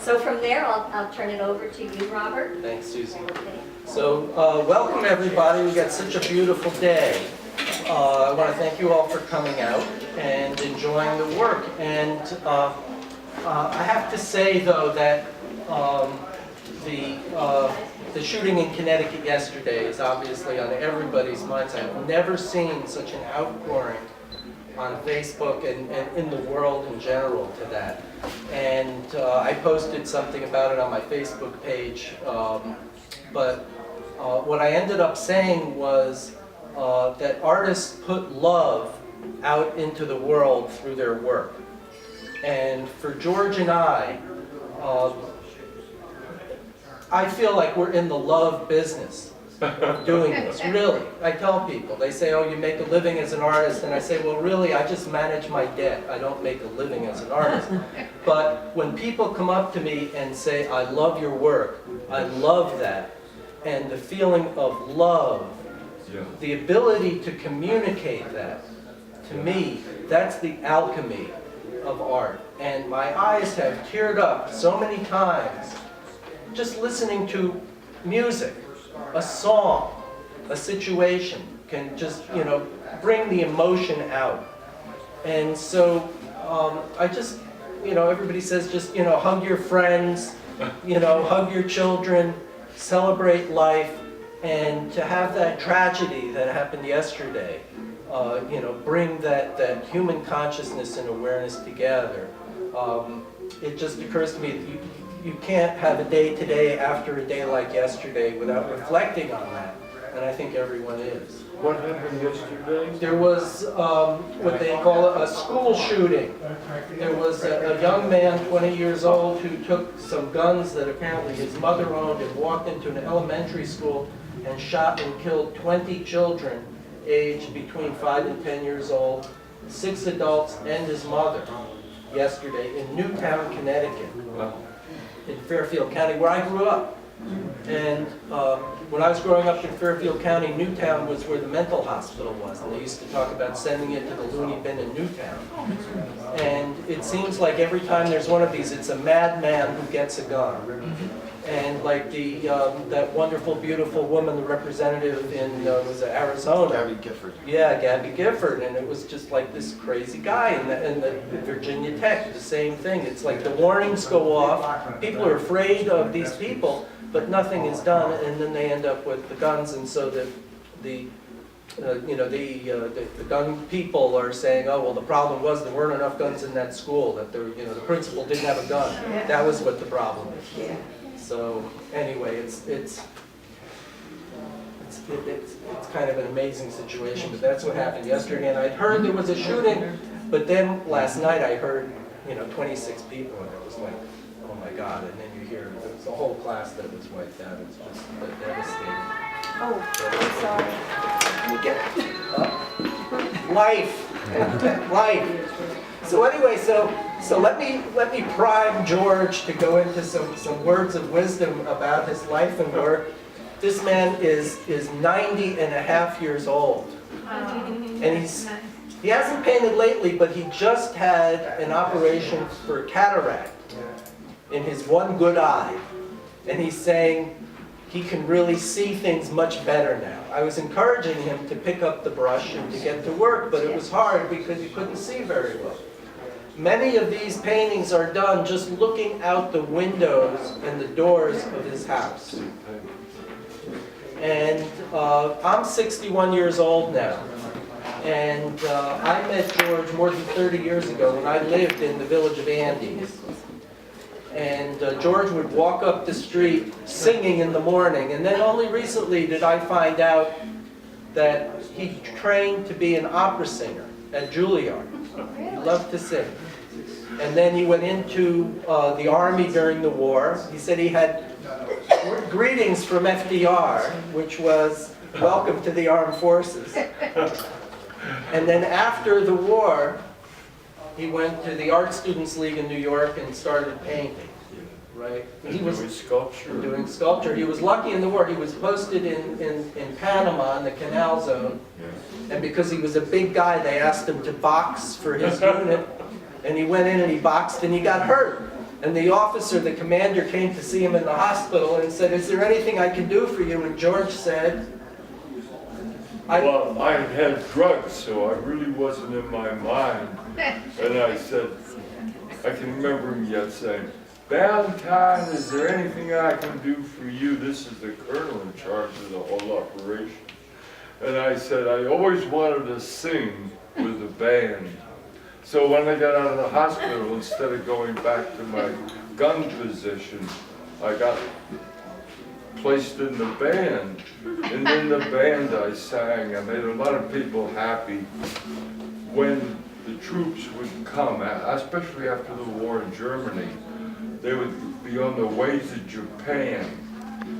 So from there, I'll turn it over to you, Robert. Thanks, Susie. Okay. So, welcome everybody. We got such a beautiful day. I want to thank you all for coming out and enjoying the work. And I have to say, though, that the shooting in Connecticut yesterday is obviously on everybody's minds. I've never seen such an outpouring on Facebook and in the world in general to that. And I posted something about it on my Facebook page, but what I ended up saying was that artists put love out into the world through their work. And for George and I feel like we're in the love business of doing this, really. I tell people, they say, oh, you make a living as an artist, and I say, well, really, I just manage my debt. I don't make a living as an artist. But when people come up to me and say, I love your work, I love that, and the feeling of love, the ability to communicate that, to me, that's the alchemy of art. And my eyes have teared up so many times just listening to music. A song, a situation can just, bring the emotion out. And so I just, everybody says just, hug your friends, hug your children, celebrate life, and to have that tragedy that happened yesterday, bring that human consciousness and awareness together. It just occurs to me that you can't have a day today after a day like yesterday without reflecting on that, and I think everyone is. What happened yesterday? There was what they call a school shooting. There was a young man, 20 years old, who took some guns that apparently his mother owned and walked into an elementary school and shot and killed 20 children aged between 5 and 10 years old, 6 adults and his mother, yesterday in Newtown, Connecticut. Wow. In Fairfield County, where I grew up. And when I was growing up in Fairfield County, Newtown was where the mental hospital was. And they used to talk about sending it to the loony bin in Newtown. And it seems like every time there's one of these, it's a madman who gets a gun. And like that wonderful, beautiful woman, the representative in was it Arizona? Gabby Gifford. Yeah, Gabby Gifford, and it was just like this crazy guy in the Virginia Tech, the same thing. It's like the warnings go off, people are afraid of these people, but nothing is done, and then they end up with the guns, and so the gun people are saying, oh, well, the problem was there weren't enough guns in that school, that the principal didn't have a gun. That was what the problem is. So anyway, it's kind of an amazing situation, but that's what happened yesterday. And I'd heard there was a shooting, but then last night I heard, 26 people, and it was like, oh my God. And then you hear there was a whole class that was wiped out. It's just devastating. Oh, I'm sorry. Life, life. So anyway, so let me prime George to go into some words of wisdom about his life and work. This man is 90 and a half years old, and he hasn't painted lately, but he just had an operation for cataract in his one good eye, and he's saying he can really see things much better now. I was encouraging him to pick up the brush and to get to work, but it was hard because he couldn't see very well. Many of these paintings are done just looking out the windows and the doors of his house. And I'm 61 years old now. And I met George more than 30 years ago when I lived in the village of Andes. And George would walk up the street singing in the morning. And then only recently did I find out that he trained to be an opera singer at Juilliard. He loved to sing. And then he went into the Army during the war. He said he had greetings from FDR, which was welcome to the armed forces. And then after the war, he went to the Art Students League in New York and started painting. Right? He was doing sculpture. He was lucky in the war. He was posted in Panama in the Canal Zone. And because he was a big guy, they asked him to box for his unit. And he went in and he boxed and he got hurt. And the officer, the commander, came to see him in the hospital and said, "Is there anything I can do for you?" And George said, Well, I had had drugs, so I really wasn't in my mind. And I said, I can remember him yet saying, "Ballantine, is there anything I can do for you?" This is the colonel in charge of the whole operation. And I said, I always wanted to sing with the band. So when I got out of the hospital, instead of going back to my gun position, I got placed in the band. And in the band I sang. I made a lot of people happy. When the troops would come, especially after the war in Germany, they would be on the way to Japan,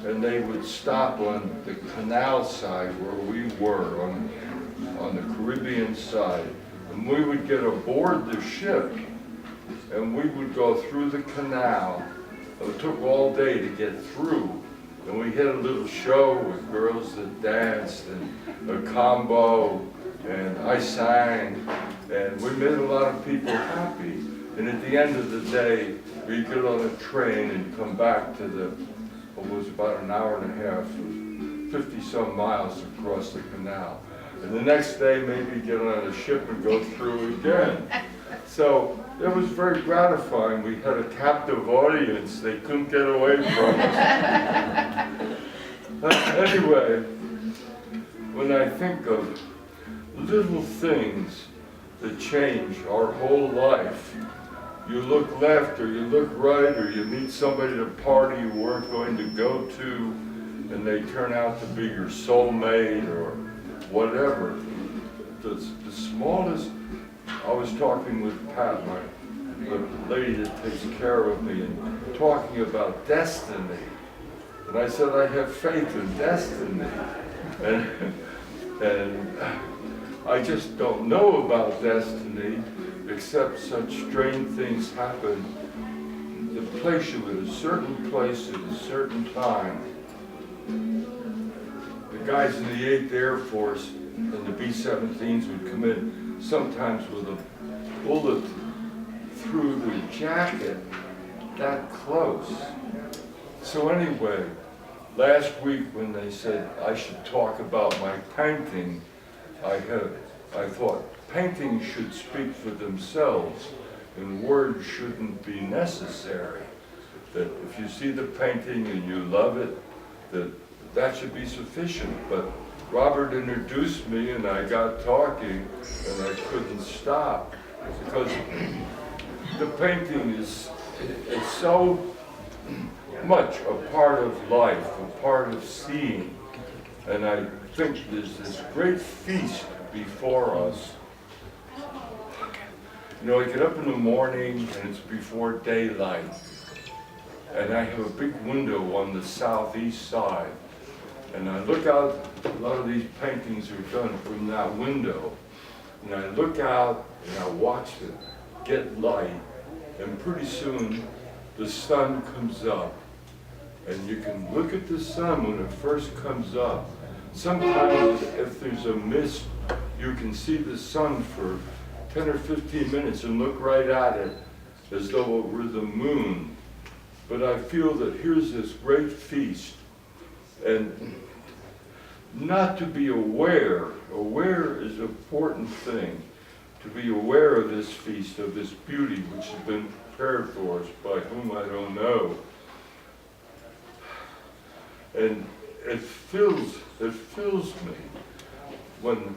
and they would stop on the canal side where we were, on the Caribbean side. And we would get aboard the ship, and we would go through the canal. It took all day to get through. And we had a little show with girls that danced, and a combo, and I sang, and we made a lot of people happy. And at the end of the day, we'd get on a train and come back to what was about an hour and a half, 50-some miles across the canal. And the next day, maybe get on a ship and go through again. So it was very gratifying. We had a captive audience. They couldn't get away from us. Anyway, when I think of little things that change our whole life, you look left or you look right, or you meet somebody at a party you weren't going to go to, and they turn out to be your soulmate or whatever. The smallest, I was talking with Pat, the lady that takes care of me, and talking about destiny. And I said, I have faith in destiny. And I just don't know about destiny, except such strange things happen. The place you at a certain place at a certain time. The guys in the 8th Air Force and the B-17s would come in sometimes with a bullet through the jacket that close. So anyway, last week when they said I should talk about my painting, I thought paintings should speak for themselves and words shouldn't be necessary. That if you see the painting and you love it, that should be sufficient. But Robert introduced me and I got talking and I couldn't stop because the painting is so much a part of life, a part of seeing. And I think there's this great feast before us. You know, I get up in the morning and it's before daylight. And I have a big window on the southeast side. And I look out, a lot of these paintings are done from that window. And I look out and I watch it get light. And pretty soon the sun comes up. And you can look at the sun when it first comes up. Sometimes if there's a mist, you can see the sun for 10 or 15 minutes and look right at it as though it were the moon. But I feel that here's this great feast. And not to be aware is an important thing. To be aware of this feast, of this beauty which has been prepared for us by whom I don't know. And it fills me. When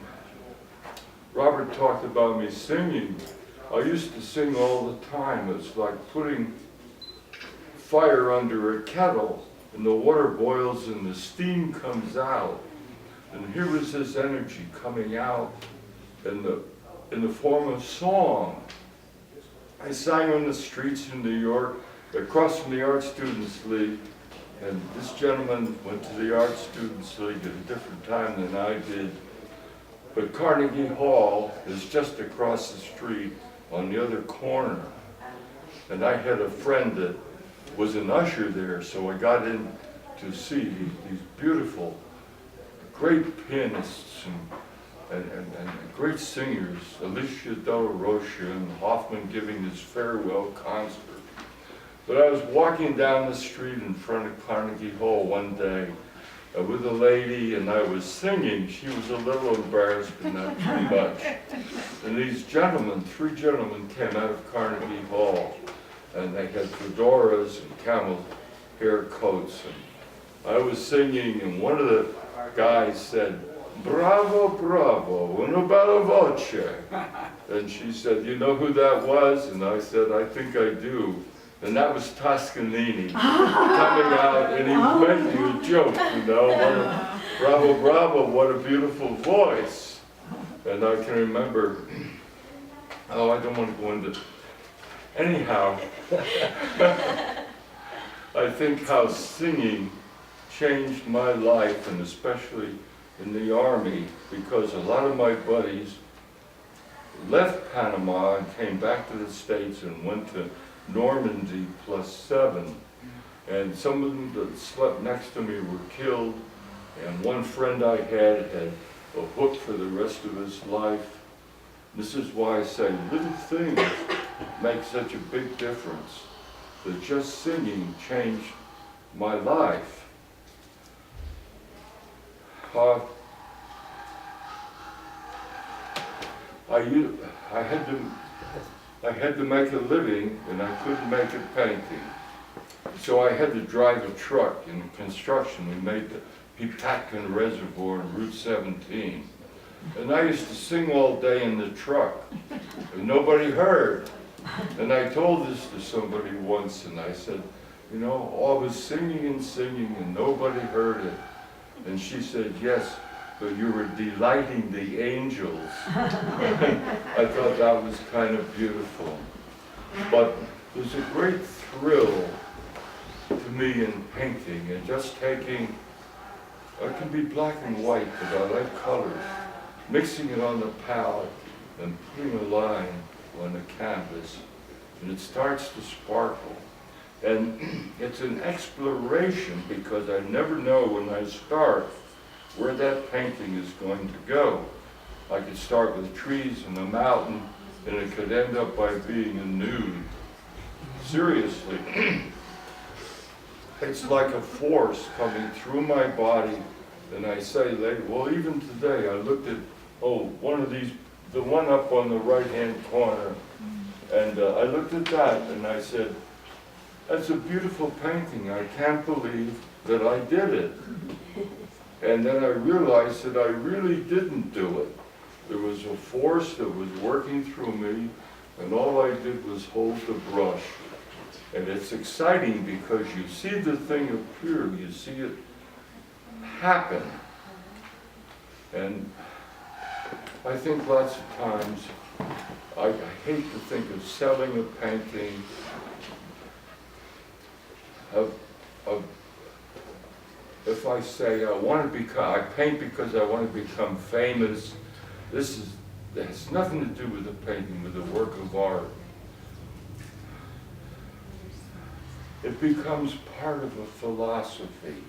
Robert talked about me singing, I used to sing all the time. It's like putting fire under a kettle and the water boils and the steam comes out. And here was this energy coming out in the form of song. I sang on the streets in New York, across from the Art Students League, and this gentleman went to the Art Students League at a different time than I did. But Carnegie Hall is just across the street on the other corner. And I had a friend that was an usher there, so I got in to see these beautiful, great pianists and great singers, Alicia Della Rocha and Hoffman giving his farewell concert. But I was walking down the street in front of Carnegie Hall one day with a lady, and I was singing. She was a little embarrassed, but not too much. And these gentlemen, 3 gentlemen, came out of Carnegie Hall, and they had fedoras and camel hair coats. And I was singing, and one of the guys said, "Bravo, bravo, una bella voce." And she said, "You know who that was?" And I said, "I think I do." And that was Toscanini coming out, and he was making a joke, you know, bravo, bravo, what a beautiful voice. And I can remember, oh, I don't want to go into, anyhow, I think how singing changed my life, and especially in the Army, because a lot of my buddies left Panama and came back to the States and went to Normandy +7, and some of them that slept next to me were killed, and one friend I had a hook for the rest of his life. This is why I say little things make such a big difference, that just singing changed my life. I had to make a living, and I couldn't make it painting. So I had to drive a truck in construction. We made the Pipatkin Reservoir on Route 17. And I used to sing all day in the truck, and nobody heard. And I told this to somebody once, and I said, you know, I was singing and singing, and nobody heard it. And she said, yes, but you were delighting the angels. I thought that was kind of beautiful. But there's a great thrill to me in painting, and just taking, it can be black and white, but I like colors, mixing it on the palette and putting a line on the canvas, and it starts to sparkle. And it's an exploration, because I never know when I start where that painting is going to go. I could start with trees and a mountain, and it could end up by being a nude. Seriously. It's like a force coming through my body, and I say later, well, even today, I looked at, one of these, the one up on the right-hand corner, and I looked at that, and I said, that's a beautiful painting. I can't believe that I did it. And then I realized that I really didn't do it. There was a force that was working through me, and all I did was hold the brush. And it's exciting because you see the thing appear, you see it happen. And I think lots of times, I hate to think of selling a painting, if I say I paint because I want to become famous, that has nothing to do with the painting, with the work of art. It becomes part of a philosophy,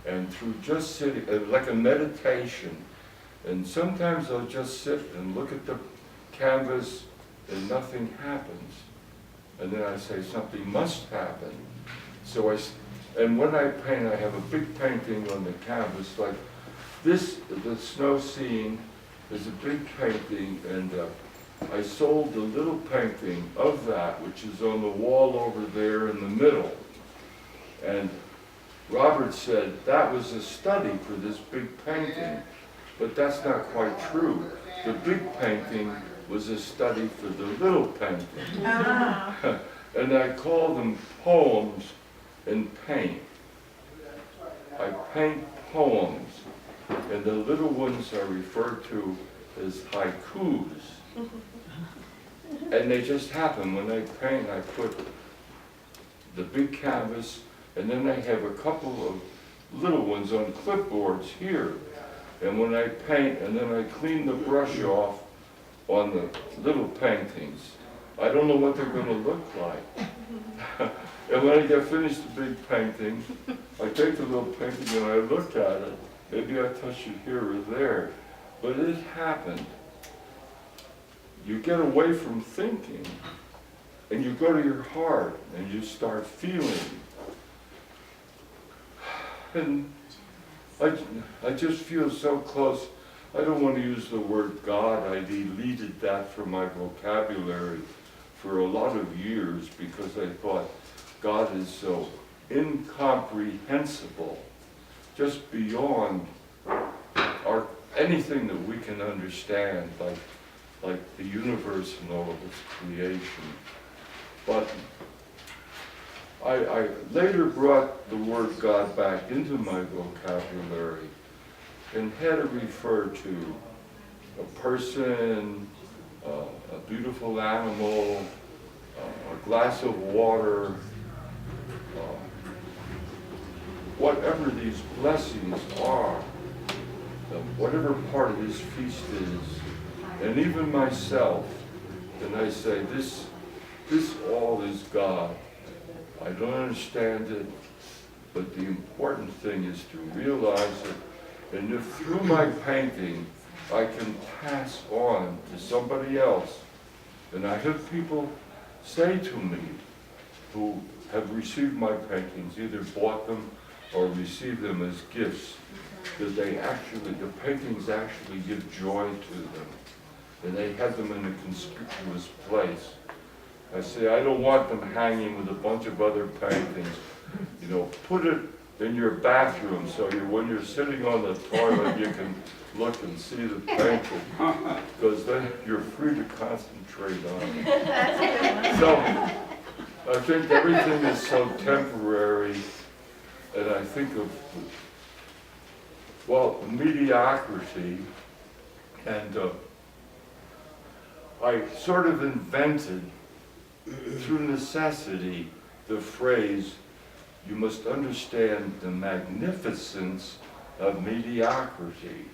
and through just sitting, like a meditation, and sometimes I'll just sit and look at the canvas and nothing happens. And then I say something must happen. So and when I paint, I have a big painting on the canvas, like this, the snow scene is a big painting, and I sold the little painting of that, which is on the wall over there in the middle. And Robert said, that was a study for this big painting, but that's not quite true. The big painting was a study for the little painting. And I call them poems and paint. I paint poems, and the little ones are referred to as haikus. And they just happen. When I paint, I put the big canvas, and then I have a couple of little ones on clipboards here. And when I paint, and then I clean the brush off on the little paintings, I don't know what they're going to look like. And when I get finished the big painting, I take the little painting and I look at it. Maybe I touched it here or there, but it happened. You get away from thinking, and you go to your heart and you start feeling. And I just feel so close. I don't want to use the word God. I deleted that from my vocabulary for a lot of years because I thought God is so incomprehensible, just beyond anything that we can understand, like the universe and all of its creation. But I later brought the word God back into my vocabulary and had to refer to a person, a beautiful animal, a glass of water, whatever these blessings are, whatever part of this feast is, and even myself, and I say, this all is God. I don't understand it, but the important thing is to realize it. And if through my painting I can pass on to somebody else, and I have people say to me who have received my paintings, either bought them or received them as gifts, that the paintings actually give joy to them, and they have them in a conspicuous place. I say, I don't want them hanging with a bunch of other paintings. You know, put it in your bathroom so when you're sitting on the toilet you can look and see the painting, because then you're free to concentrate on it. So I think everything is so temporary, and I think of, well, mediocrity, and I sort of invented through necessity the phrase, you must understand the magnificence of mediocrity.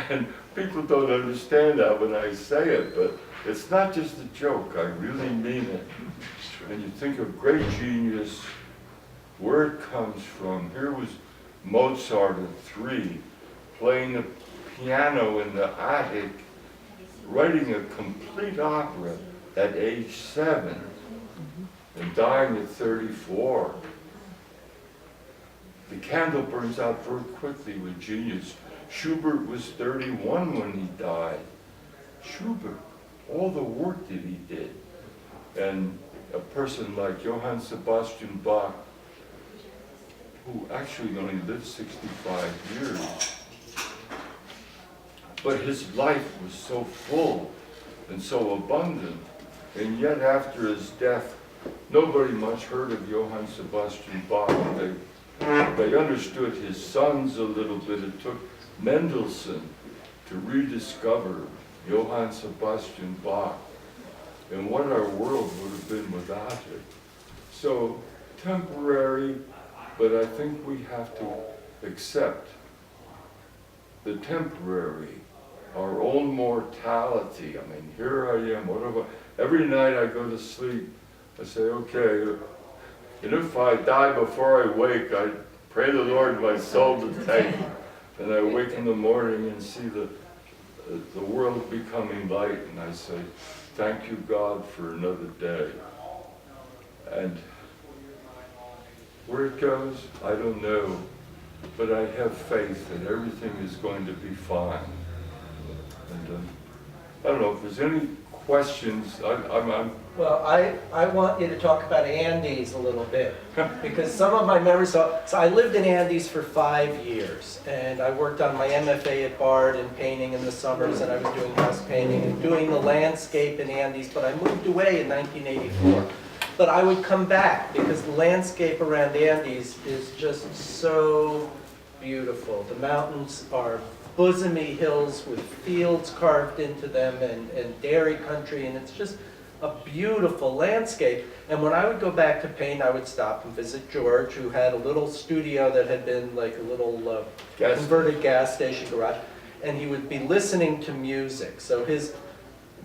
And people don't understand that when I say it, but it's not just a joke, I really mean it. And you think of great genius, where it comes from. Here was Mozart at 3, playing the piano in the attic, writing a complete opera at age 7, and dying at 34. The candle burns out very quickly with genius. Schubert was 31 when he died. Schubert, all the work that he did. And a person like Johann Sebastian Bach, who actually only lived 65 years, but his life was so full and so abundant, and yet after his death, nobody much heard of Johann Sebastian Bach. They understood his sons a little bit. It took Mendelssohn to rediscover Johann Sebastian Bach and what our world would have been without it. So temporary, but I think we have to accept the temporary, our own mortality. I mean, here I am, whatever. Every night I go to sleep, I say, okay, and if I die before I wake, I pray the Lord my soul to take. And I wake in the morning and see the world becoming light, and I say, thank you, God, for another day. And where it goes, I don't know, but I have faith that everything is going to be fine. And I don't know if there's any questions. Well, I want you to talk about Andes a little bit, because some of my memories, so I lived in Andes for 5 years, and I worked on my MFA at Bard in painting in the summers, and I was doing house painting and doing the landscape in Andes, but I moved away in 1984. But I would come back, because the landscape around Andes is just so beautiful. The mountains are bosomy hills with fields carved into them, and dairy country, and it's just a beautiful landscape. And when I would go back to paint, I would stop and visit George, who had a little studio that had been like a little converted gas station garage, and he would be listening to music. So his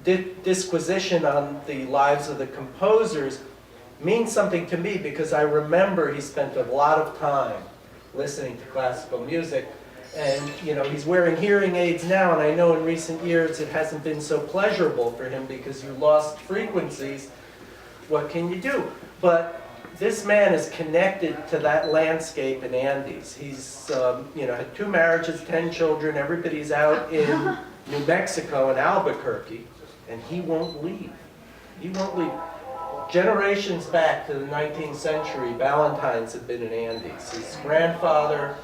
disquisition on the lives of the composers means something to me, because I remember he spent a lot of time listening to classical music. And, you know, he's wearing hearing aids now, and I know in recent years it hasn't been so pleasurable for him because you lost frequencies. What can you do? But this man is connected to that landscape in Andes. He's, you know, had 2 marriages, 10 children. Everybody's out in New Mexico and Albuquerque, and he won't leave. He won't leave. Generations back to the 19th century, Ballantines had been in Andes. His grandfather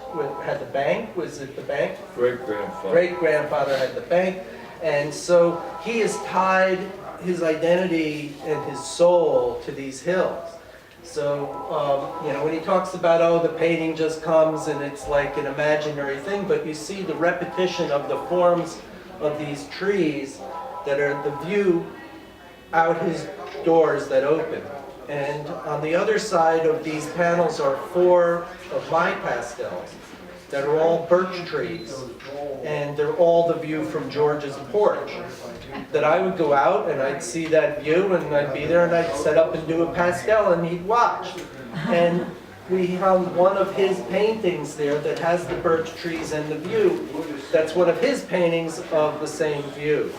had the bank. Was it the bank? Great-grandfather. Great-grandfather had the bank. And so he has tied his identity and his soul to these hills. So, you know, when he talks about, oh, the painting just comes and it's like an imaginary thing, but you see the repetition of the forms of these trees that are the view out his doors that open. And on the other side of these panels are 4 of my pastels that are all birch trees. And they're all the view from George's porch. That I would go out and I'd see that view and I'd be there and I'd set up and do a pastel and he'd watch. And we found one of his paintings there that has the birch trees and the view. That's one of his paintings of the same view.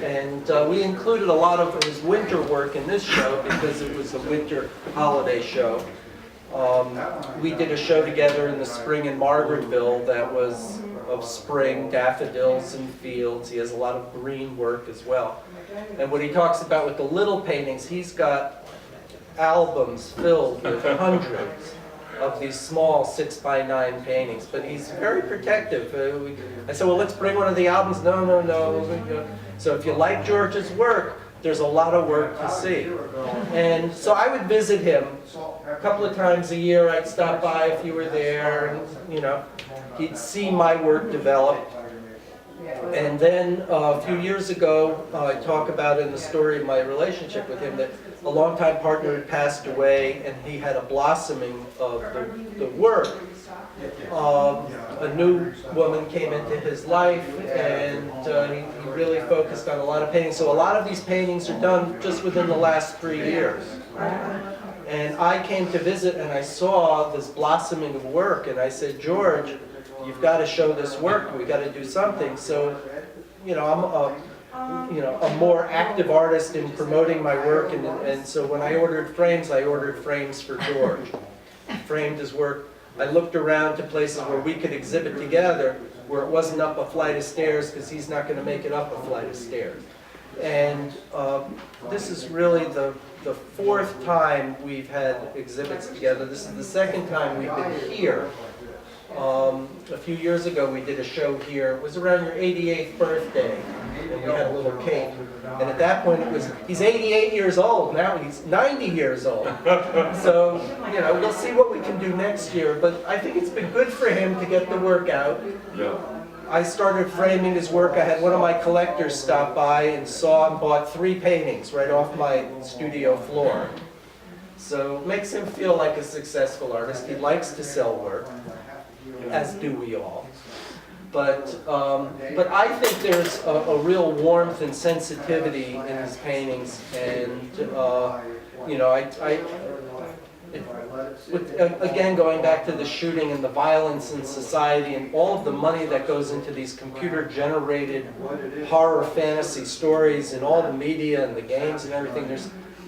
And we included a lot of his winter work in this show because it was a winter holiday show. We did a show together in the spring in Margaretville that was of spring, daffodils and fields. He has a lot of green work as well. And what he talks about with the little paintings, he's got albums filled with hundreds of these small 6x9 paintings, but he's very protective. I said, well, let's bring one of the albums. No, no, no. So if you like George's work, there's a lot of work to see. And so I would visit him a couple of times a year. I'd stop by if you were there, and, you know, he'd see my work develop. And then a few years ago, I talk about in the story of my relationship with him that a longtime partner had passed away and he had a blossoming of the work. A new woman came into his life and he really focused on a lot of paintings. So a lot of these paintings are done just within the last 3 years. And I came to visit and I saw this blossoming of work and I said, George, you've got to show this work. We've got to do something. So, you know, I'm a more active artist in promoting my work. And so when I ordered frames for George. Framed his work. I looked around to places where we could exhibit together, where it wasn't up a flight of stairs, because he's not going to make it up a flight of stairs. And this is really the 4th time we've had exhibits together. This is the 2nd time we've been here. A few years ago we did a show here. It was around your 88th birthday, and we had a little cake. And at that point he's 88 years old, now he's 90 years old. So, you know, we'll see what we can do next year, but I think it's been good for him to get the work out. Yeah. I started framing his work. I had one of my collectors stop by and saw and bought 3 paintings right off my studio floor. So it makes him feel like a successful artist. He likes to sell work, as do we all. But I think there's a real warmth and sensitivity in his paintings, and you know, again, going back to the shooting and the violence in society and all of the money that goes into these computer-generated horror fantasy stories and all the media and the games and everything,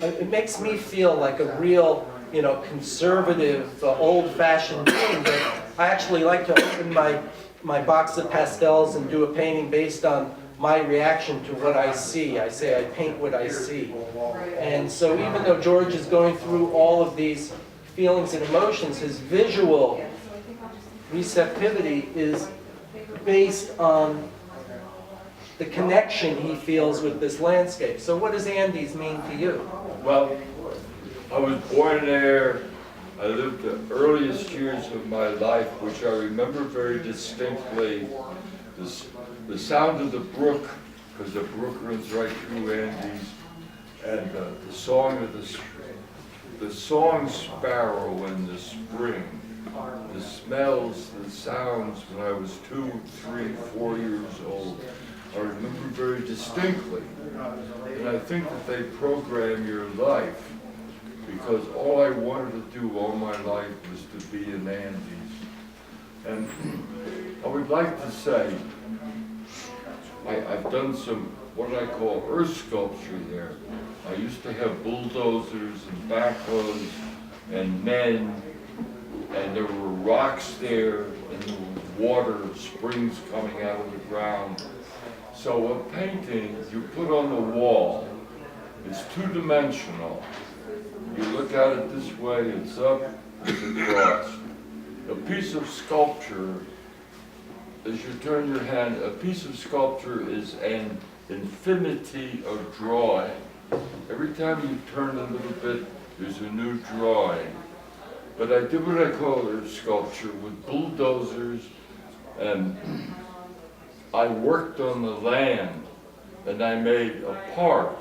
it makes me feel like a real, you know, conservative, old-fashioned being. That I actually like to open my box of pastels and do a painting based on my reaction to what I see. I say I paint what I see. And so even though George is going through all of these feelings and emotions, his visual receptivity is based on the connection he feels with this landscape. So what does Andes mean to you? Well, I was born there. I lived the earliest years of my life, which I remember very distinctly. The sound of the brook, because the brook runs right through Andes, and the song of the song sparrow in the spring, the smells, the sounds when I was 2, 3, 4 years old. I remember very distinctly, and I think that they program your life, because all I wanted to do all my life was to be in Andes. And I would like to say, I've done some, what I call earth sculpture there. I used to have bulldozers and backhoes and men, and there were rocks there, and there were water springs coming out of the ground. So a painting you put on the wall is two-dimensional. You look at it this way, it's up, it's across. A piece of sculpture, as you turn your hand, a piece of sculpture is an infinity of drawing. Every time you turn a little bit, there's a new drawing. But I did what I call earth sculpture with bulldozers, and I worked on the land, and I made a park.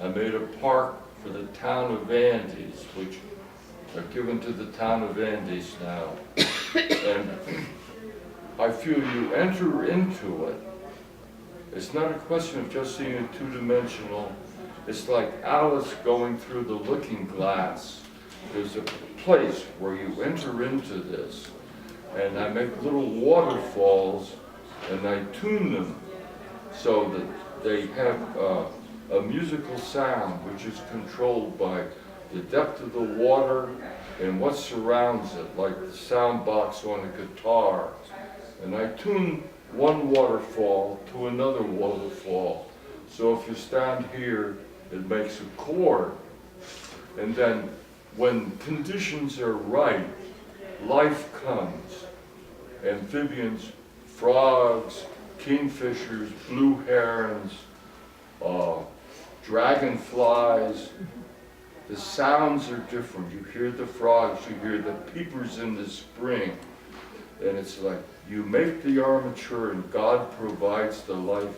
I made a park for the town of Andes, which are given to the town of Andes now. And I feel you enter into it. It's not a question of just seeing it two-dimensional. It's like Alice going through the looking glass. There's a place where you enter into this. And I make little waterfalls, and I tune them so that they have a musical sound which is controlled by the depth of the water and what surrounds it, like the sound box on a guitar. And I tune one waterfall to another waterfall. So if you stand here, it makes a chord. And then when conditions are right, life comes. Amphibians, frogs, kingfishers, blue herons, dragonflies. The sounds are different. You hear the frogs, you hear the peepers in the spring. And it's like, you make the armature and God provides the life